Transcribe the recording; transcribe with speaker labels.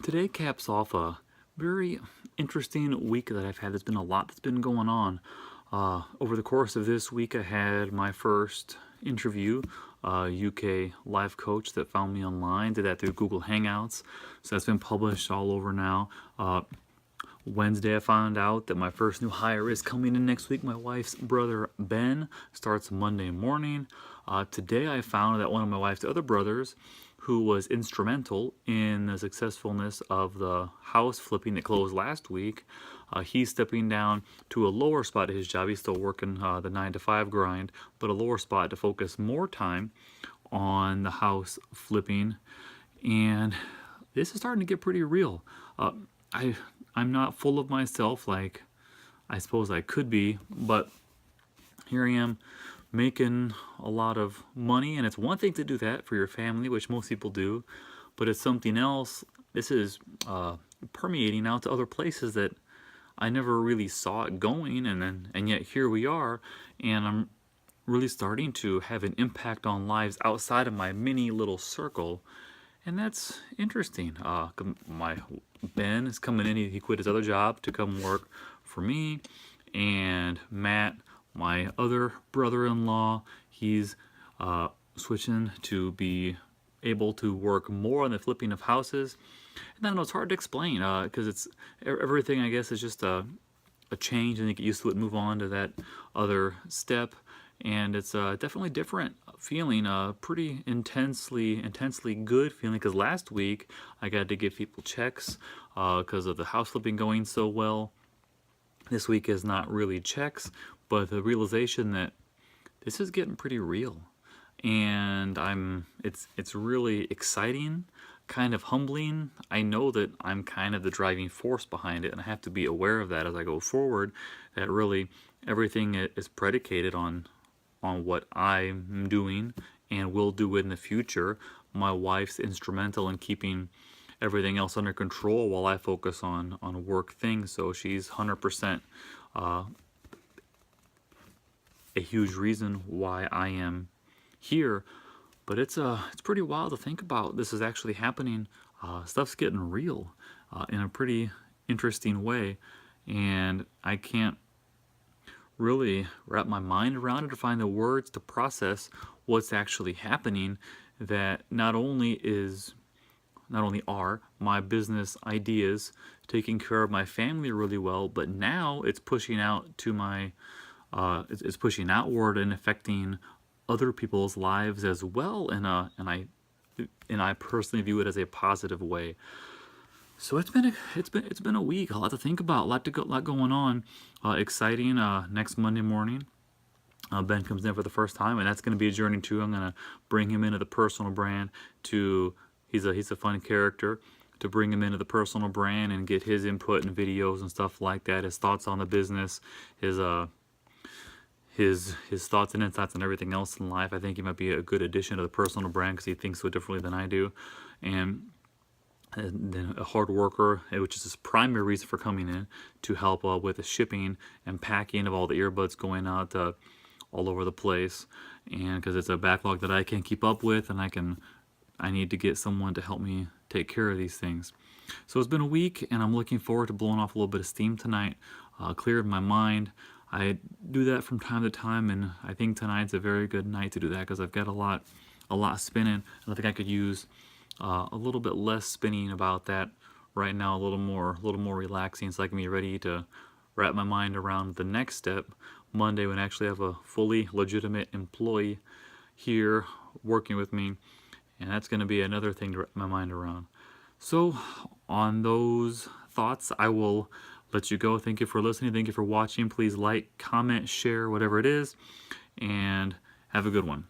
Speaker 1: Today caps off a very interesting week that I've had. There's been a lot that's been going on. Over the course of this week, I had my first interview, a UK life coach that found me online, did that through Google Hangouts. So that's been published all over now. Wednesday, I found out that my first new hire is coming in next week. My wife's brother, Ben, starts Monday morning. Today, I found that one of my wife's other brothers, who was instrumental in the successfulness of the house flipping that closed last week, he's stepping down to a lower spot at his job. He's still working the 9 to 5 grind, but a lower spot to focus more time on the house flipping. And this is starting to get pretty real. I'm not full of myself like I suppose I could be, but here I am making a lot of money, and it's one thing to do that for your family, which most people do, but it's something else. This is permeating out to other places that I never really saw it going, and yet here we are, and I'm really starting to have an impact on lives outside of my mini little circle. And that's interesting. My Ben is coming in. He quit his other job to come work for me. And Matt, my other brother-in-law, he's switching to be able to work more on the flipping of houses. And I know it's hard to explain because it's everything, I guess, is just a change, and you get used to it and move on to that other step. And it's definitely different feeling, pretty intensely good feeling, because last week I got to give people checks because of the house flipping going so well. This week is not really checks, but the realization that this is getting pretty real, and it's really exciting, kind of humbling. I know that I'm kind of the driving force behind it, and I have to be aware of that as I go forward, that really everything is predicated on what I'm doing and will do in the future. My wife's instrumental in keeping everything else under control while I focus on work things. So she's 100% a huge reason why I am here. But it's pretty wild to think about. This is actually happening. Stuff's getting real in a pretty interesting way, and I can't really wrap my mind around it or find the words to process what's actually happening. That not only are my business ideas taking care of my family really well, but now it's pushing out to my it's pushing outward and affecting other people's lives as well, and I personally view it as a positive way. So it's been a week, a lot to think about, a lot going on. Exciting. Next Monday morning, Ben comes in for the first time, and that's going to be a journey too. I'm going to bring him into the personal brand. He's a fun character. To bring him into the personal brand and get his input and videos and stuff like that, his thoughts on the business, his thoughts and insights on everything else in life. I think he might be a good addition to the personal brand because he thinks so differently than I do, and then a hard worker, which is his primary reason for coming in, to help with the shipping and packing of all the earbuds going out all over the place, and because it's a backlog that I can't keep up with, and I need to get someone to help me take care of these things. So it's been a week, and I'm looking forward to blowing off a little bit of steam tonight, clearing my mind. I do that from time to time, and I think tonight's a very good night to do that because I've got a lot spinning, and I think I could use a little bit less spinning about that right now, a little more relaxing, so I can be ready to wrap my mind around the next step Monday, when I actually have a fully legitimate employee here working with me, and that's going to be another thing to wrap my mind around. So on those thoughts, I will let you go. Thank you for listening. Thank you for watching. Please like, comment, share, whatever it is, and have a good one.